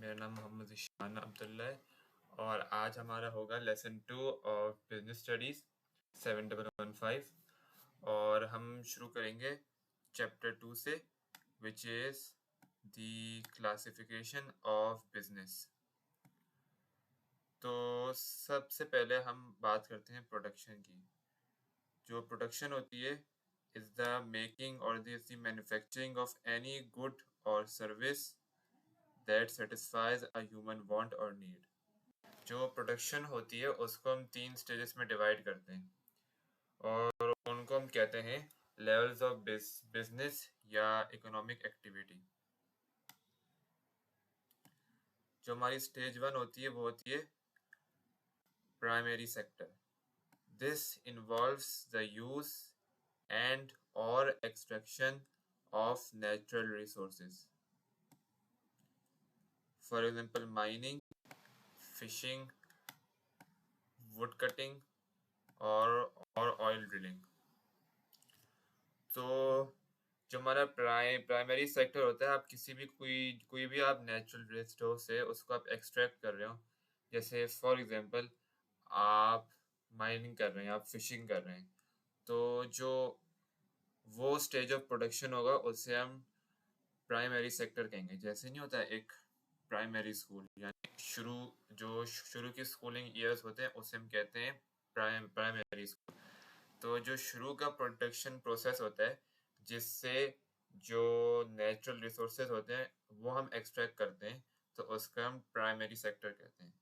मेरा नाम मोहम्मद ईशान अब्दुल्ला है और आज हमारा होगा लेसन 2 ऑफ बिजनेस स्टडीज़ 7115 और हम शुरू करेंगे चैप्टर 2 से which is the classification of business. तो सबसे पहले हम बात करते हैं प्रोडक्शन की। जो प्रोडक्शन होती है इज़ द मेकिंग और the manufacturing of any good और service that satisfies a human want or need। जो प्रोडक्शन होती है उसको हम 3 स्टेजेस में डिवाइड करते हैं और उनको हम कहते हैं लेवल्स ऑफ बिजनेस या इकोनॉमिक एक्टिविटी। जो हमारी स्टेज 1 होती है वो होती है primary sector. This involves the use and और extraction of natural resources, for example mining, fishing, wood cutting और ऑयल ड्रिलिंग। तो जो हमारा प्राइमरी सेक्टर होता है, आप किसी भी कोई भी आप नेचुरल रिसोर्स से उसको आप एक्सट्रैक्ट कर रहे हो, जैसे फॉर एग्जांपल आप माइनिंग कर रहे हैं, आप फिशिंग कर रहे हैं, तो जो वो स्टेज ऑफ प्रोडक्शन होगा उसे हम प्राइमरी सेक्टर कहेंगे। जैसे नहीं होता एक प्राइमरी स्कूल, यानी शुरू की स्कूलिंग ईयर्स होते हैं उसे हम कहते हैं प्राइमरी स्कूल। तो जो शुरू का प्रोडक्शन प्रोसेस होता है जिससे जो नेचुरल रिसोर्सेज होते हैं वो हम एक्सट्रैक्ट करते हैं, तो उसका हम प्राइमरी सेक्टर कहते हैं।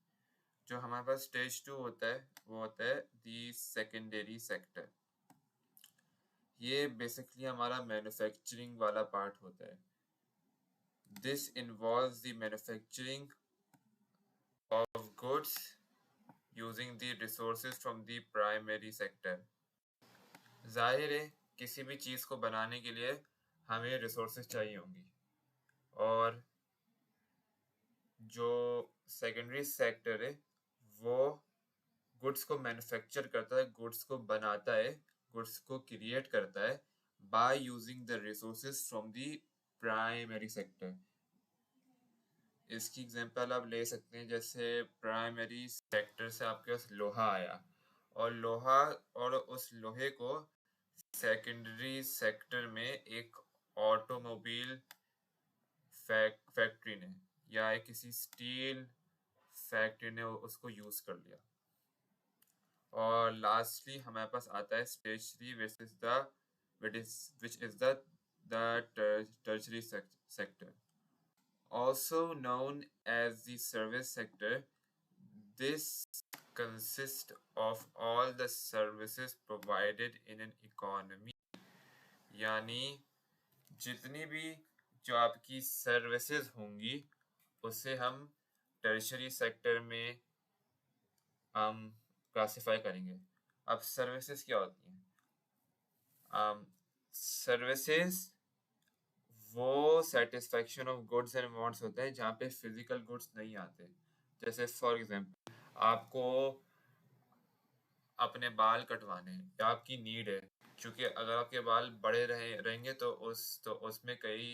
जो हमारे पास स्टेज 2 होता है वो होता है दी सेकेंडरी सेक्टर। ये बेसिकली हमारा मैन्युफैक्चरिंग वाला पार्ट होता है। This involves the manufacturing of goods using the resources from the primary sector. जाहिर है किसी भी चीज़ को बनाने के लिए हमें रिसोर्सेज चाहिए होंगी, और जो सेकेंडरी सेक्टर है वो गुड्स को मैन्युफैक्चर करता है, गुड्स को बनाता है, गुड्स को क्रिएट करता है by using the resources from the primary sector. इसकी एग्जांपल आप ले सकते हैं, जैसे प्राइमरी सेक्टर से आपके पास लोहा आया और उस लोहे को सेकेंडरी सेक्टर में एक ऑटोमोबाइल फैक्ट्री ने या किसी स्टील फैक्ट्री ने उसको यूज कर लिया। और लास्टली हमारे पास आता है stage 3 which is the tertiary sector, also known as the service sector. This consists of all the services provided in an economy, यानी जितनी भी जो आपकी सर्विसेज होंगी उसे हम टर्शरी सेक्टर में हम क्लासिफाई करेंगे। अब सर्विसेज क्या होती हैं? सर्विसेज वो satisfaction of goods and wants होता है जहाँ पे फिजिकल गुड्स नहीं आते। जैसे फॉर एग्जांपल आपको अपने बाल कटवाने हैं या आपकी नीड है, क्योंकि अगर आपके बाल बड़े रहेंगे तो उसमें कई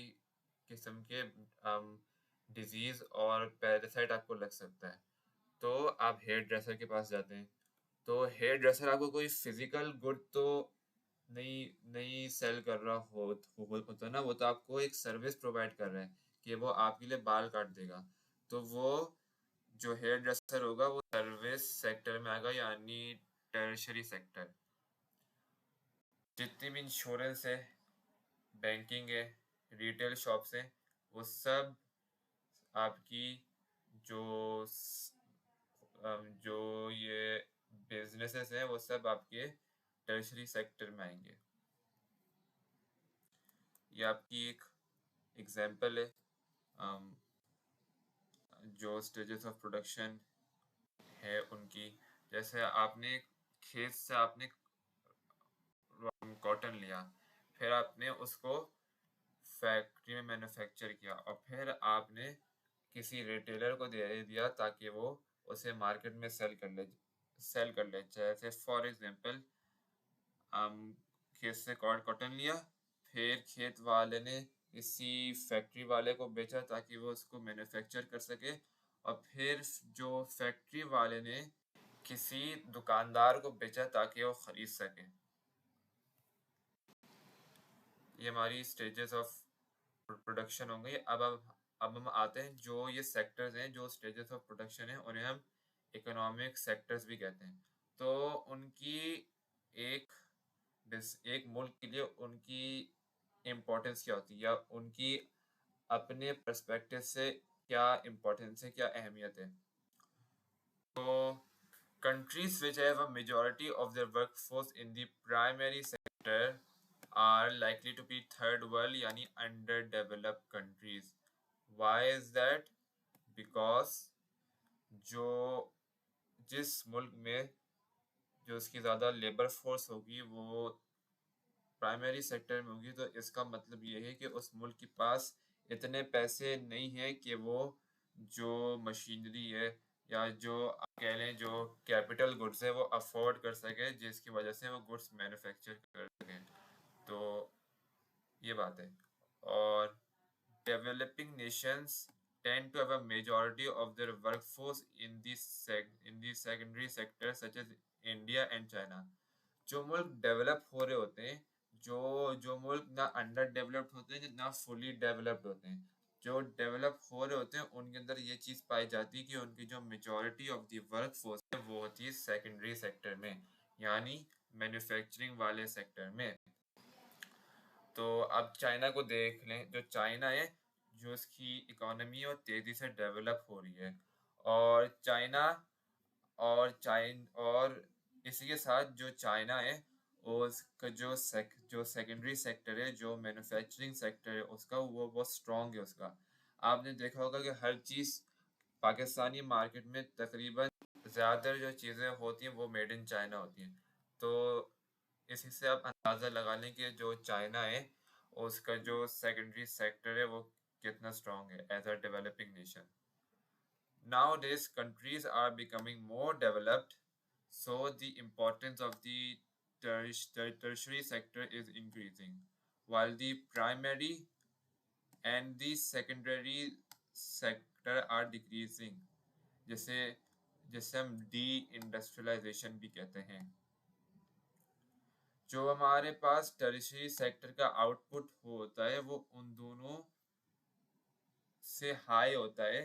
किस्म के डिजीज और पैरासाइट आपको लग सकता है, तो आप हेयर ड्रेसर के पास जाते हैं। तो हेयर ड्रेसर आपको कोई फिजिकल गुड तो नहीं सेल कर रहा होता ना, वो तो आपको एक सर्विस प्रोवाइड कर रहा है कि वो आपके लिए बाल काट देगा। तो वो जो हेयर ड्रेसर होगा वो सर्विस सेक्टर में आएगा, यानी टर्शरी सेक्टर। जितनी भी इंश्योरेंस है, बैंकिंग है, रिटेल शॉप्स हैं, वो सब आपकी जो जो ये बिजनेसेस हैं वो सब आपके टर्शरी सेक्टर में आएंगे। ये आपकी एक एग्जांपल है जो स्टेजेस ऑफ प्रोडक्शन है उनकी। जैसे आपने खेत से आपने कॉटन लिया, फिर आपने उसको फैक्ट्री में मैन्युफैक्चर किया और फिर आपने किसी रिटेलर को दे दिया ताकि वो उसे मार्केट में सेल कर ले। जैसे फॉर एग्जांपल खेत से कॉटन लिया, फिर खेत वाले ने किसी फैक्ट्री वाले को बेचा ताकि वो उसको मैन्युफैक्चर कर सके, और फिर जो फैक्ट्री वाले ने किसी दुकानदार को बेचा ताकि वो खरीद सके। ये हमारी स्टेजेस ऑफ प्रोडक्शन होंगे। अब हम आते हैं, जो ये सेक्टर्स हैं, जो स्टेजेस ऑफ प्रोडक्शन है, उन्हें हम इकोनॉमिक सेक्टर्स भी कहते हैं। तो उनकी एक एक मुल्क के लिए उनकी इम्पोर्टेंस क्या होती है, या उनकी अपने पर्सपेक्टिव से क्या इम्पोर्टेंस है, क्या अहमियत है। तो countries which have a majority of their workforce in the primary sector are likely to be third world यानी underdeveloped countries. Why is that? Because जो जिस मुल्क में जो उसकी ज़्यादा लेबर फोर्स होगी वो प्राइमरी सेक्टर में होगी, तो इसका मतलब ये है कि उस मुल्क के पास इतने पैसे नहीं हैं कि वो जो मशीनरी है या जो आप कह लें जो कैपिटल गुड्स है वो अफोर्ड कर सके, जिसकी वजह से वो गुड्स मैन्युफैक्चर कर सकें। तो ये बात है। और developing Nations tend to have a majority of their workforce in the secondary sector such as India and China. जो मुल्क डेवलप हो रहे होते हैं, जो जो मुल्क ना अंडर डेवलप्ड होते हैं ना फुली डेवलप्ड होते हैं, जो डेवलप हो रहे होते हैं उनके अंदर ये चीज़ पाई जाती है कि उनकी जो majority of the work force है वो होती है सेकेंडरी सेक्टर में, यानी मैन्युफैक्चरिंग वाले सेक्टर में। तो अब चाइना को देख लें। जो चाइना है, जो उसकी इकोनॉमी और तेज़ी से डेवलप हो रही है, और चाइना और इसी के साथ जो चाइना है उसका जो सेकेंडरी सेक्टर है, जो मैन्युफैक्चरिंग सेक्टर है उसका, वो बहुत स्ट्रॉन्ग है उसका। आपने देखा होगा कि हर चीज़ पाकिस्तानी मार्केट में तकरीबन ज़्यादातर जो चीज़ें होती हैं वो मेड इन चाइना होती हैं। तो इसी से आप अंदाज़ा लगा लें कि जो चाइना है उसका जो सेकेंडरी सेक्टर है वो कितना स्ट्रॉन्ग है as a developing nation. Nowadays, countries are becoming more developed, so the importance of the tertiary sector is increasing, while the primary and the secondary sector are decreasing, जैसे जिसे हम D industrialisation भी कहते हैं। जो हमारे पास tertiary sector का output होता है वो उन दोनों से हाई होता है।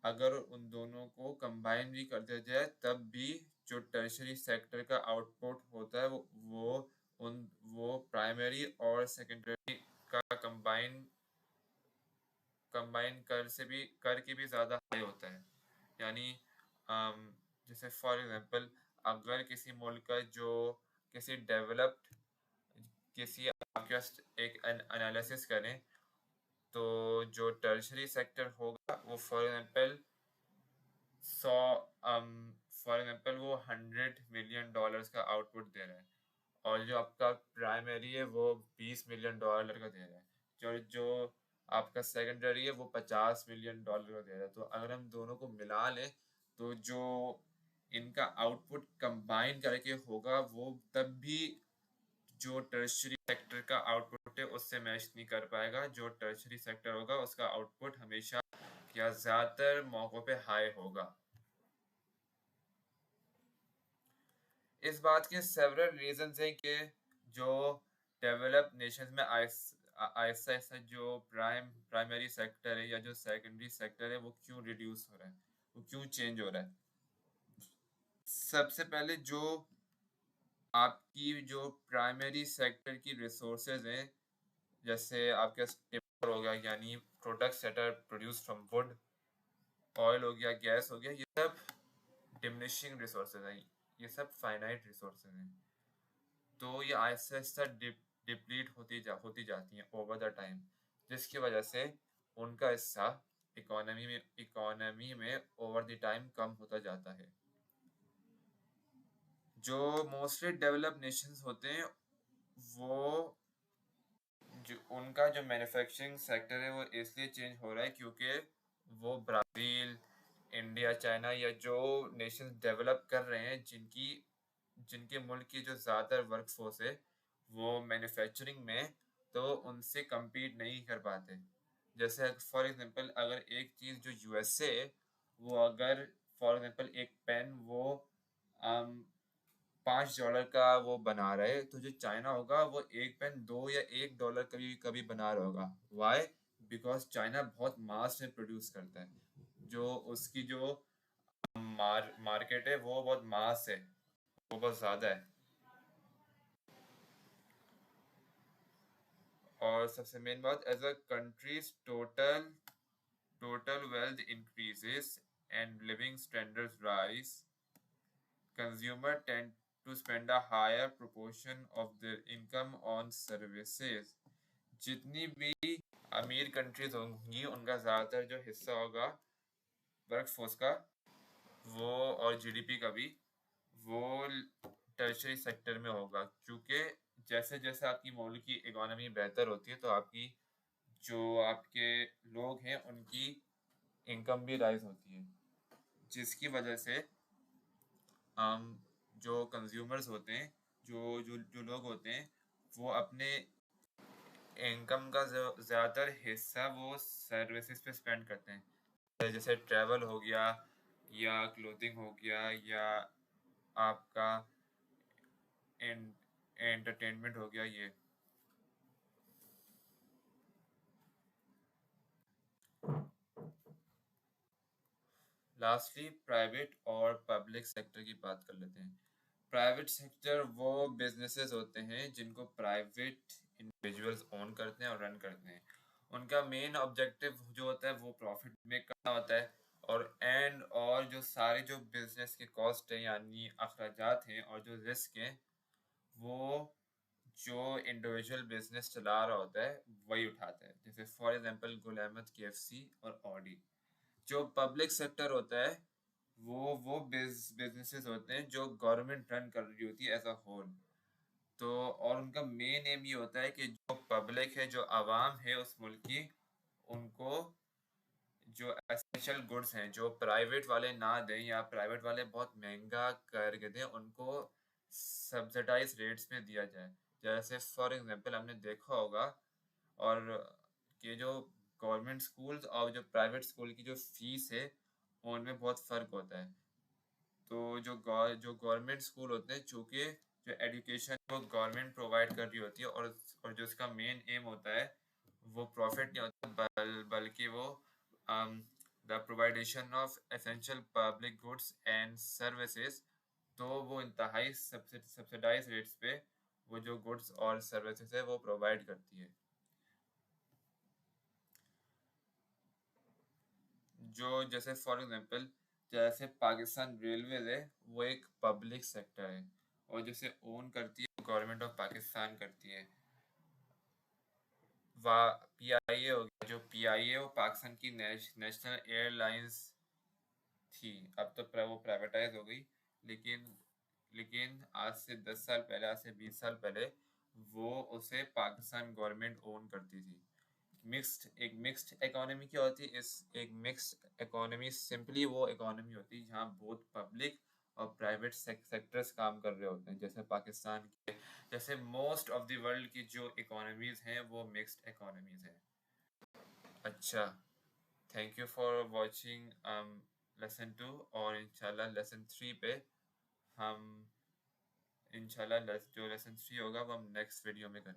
अगर उन दोनों को कंबाइन भी कर दिया जाए तब भी जो टर्शियरी सेक्टर का आउटपुट होता है वो प्राइमरी और सेकेंडरी का कंबाइन करके भी ज़्यादा हाई होता है। यानी जैसे फॉर एग्जांपल, अगर किसी मुल्क का जो किसी डेवलप्ड किसी आपके पास एक एनालिसिस करें, तो जो टर्शियरी सेक्टर होगा वो फॉर एग्जांपल वो $100 मिलियन का आउटपुट दे रहा है, और जो आपका प्राइमरी है वो $20 मिलियन का दे रहा है, जो आपका सेकेंडरी है वो $50 मिलियन का दे रहा है। तो अगर हम दोनों को मिला लें तो जो इनका आउटपुट कंबाइन करके होगा वो तब भी जो टर्शियरी सेक्टर का आउटपुट है उससे मैच नहीं कर पाएगा। जो टर्शियरी सेक्टर होगा उसका आउटपुट हमेशा या ज़्यादातर मौक़ों पे हाई होगा। इस बात के सेवरल रीजंस हैं कि जो डेवलप्ड नेशंस में आहिस्ता आहिस्ता जो प्राइमरी सेक्टर है या जो सेकेंडरी सेक्टर है वो क्यों रिड्यूस हो रहा है, वो क्यों चेंज हो रहा है। सबसे पहले जो आपकी जो प्राइमरी सेक्टर की रिसोर्सेज हैं, जैसे आपके टिम्बर हो गया यानी products that are produce from wood, oil हो गया, गैस हो गया, ये सब डिमिनिशिंग रिसोर्सेज हैं, ये सब फाइनाइट रिसोर्सेज हैं। तो ये आहिस्ता आहिस्ता डिप्लीट होती जाती हैं ओवर द टाइम, जिसकी वजह से उनका हिस्सा इकोनॉमी में ओवर द टाइम कम होता जाता है। जो मोस्टली डेवलप्ड नेशंस होते हैं वो जो उनका जो मैन्युफैक्चरिंग सेक्टर है वो इसलिए चेंज हो रहा है क्योंकि वो ब्राज़ील, इंडिया, चाइना या जो नेशंस डेवलप कर रहे हैं जिनके मुल्क की जो ज़्यादातर वर्क फोर्स है वो मैन्युफैक्चरिंग में तो उनसे compete नहीं कर पाते। जैसे फॉर एग्जांपल अगर एक चीज़ जो यूएसए वो अगर फॉर एग्जांपल एक पेन वो $5 का वो बना रहे, तो जो चाइना होगा वो एक पेन 2 या $1 कभी कभी बना रहा होगा। वाई? बिकॉज चाइना बहुत मास में प्रोड्यूस करता है, जो उसकी जो मार्केट है वो बहुत मास है, वो बहुत ज़्यादा है। और सबसे मेन बात, as a countries total wealth increases and living standards rise, consumers tend to spend a higher proportion of their income on services। जितनी भी अमीर कंट्रीज होंगी उनका ज़्यादातर जो हिस्सा होगा वर्कफोर्स का, वो और जीडीपी का भी, वो टर्शरी सेक्टर में होगा। क्योंकि जैसे जैसे आपकी मुल्क की इकोनॉमी बेहतर होती है तो आपकी जो आपके लोग हैं उनकी इनकम भी राइज होती है, जिसकी वजह से हम जो कंज्यूमर्स होते हैं, जो जो जो लोग होते हैं, वो अपने इनकम का ज़्यादातर हिस्सा वो सर्विसेज पे स्पेंड करते हैं। जैसे ट्रैवल हो गया, या क्लोथिंग हो गया, या आपका एंटरटेनमेंट हो गया, ये। लास्टली प्राइवेट और पब्लिक सेक्टर की बात कर लेते हैं। प्राइवेट सेक्टर वो बिजनेसेस होते हैं जिनको प्राइवेट इंडिविजुअल्स ओन करते हैं और रन करते हैं। उनका मेन ऑब्जेक्टिव जो होता है वो प्रॉफिट मेक करना होता है, और जो सारे जो बिजनेस के कॉस्ट है यानी अखराजात हैं और जो रिस्क हैं, वो जो इंडिविजुअल बिजनेस चला रहा होता है वही उठाता है। जैसे for example Gul Ahmed KFC और ऑडी। जो पब्लिक सेक्टर होता है वो बिजनेसेस होते हैं जो गवर्नमेंट रन कर रही होती है एज अ होल। तो और उनका मेन एम ये होता है कि जो पब्लिक है, जो आवाम है उस मुल्क की, उनको जो एसेंशियल गुड्स हैं जो प्राइवेट वाले ना दें या प्राइवेट वाले बहुत महंगा करके दें, उनको सब्सिडाइज रेट्स में दिया जाए। जैसे फॉर एग्जांपल हमने देखा होगा और कि जो गवर्नमेंट स्कूल्स और जो प्राइवेट स्कूल की जो फीस है उनमें बहुत फ़र्क होता है। तो जो गवर्नमेंट स्कूल होते हैं, चूँकि जो एजुकेशन वो गवर्नमेंट प्रोवाइड कर रही होती है, और जो इसका मेन एम होता है वो प्रॉफिट नहीं होता, बल्कि वो the provision of essential public goods and services. तो वो इंतहाई सब्सिडाइज रेट्स पे वो जो गुड्स और सर्विसेज है वो प्रोवाइड करती है। जो जैसे फॉर एग्जांपल जैसे पाकिस्तान रेलवेज है, वो एक पब्लिक सेक्टर है, और जिसे ओन करती है गवर्नमेंट ऑफ पाकिस्तान करती है। वा पीआईए हो गया, जो पीआईए वो पाकिस्तान की नेशनल एयरलाइंस थी। अब तो वो प्राइवेटाइज हो गई, लेकिन लेकिन आज से 10 साल पहले, आज से 20 साल पहले वो उसे पाकिस्तान गवर्नमेंट ओन करती थी। एक मिक्स्ड इकोनॉमी क्या होती है? इस एक मिक्स्ड इकोनॉमी सिंपली वो इकोनॉमी होती है जहाँ बहुत पब्लिक और प्राइवेट सेक्टर्स काम कर रहे होते हैं। जैसे पाकिस्तान के, जैसे मोस्ट ऑफ द वर्ल्ड की जो इकोनॉमीज हैं वो मिक्स्ड इकोनॉमीज हैं। अच्छा, thank you for watching lesson 2, और इंशाल्लाह लेसन 3 पे हम, इंशाल्लाह जो लेसन 3 होगा वो हम नेक्स्ट वीडियो में करेंगे।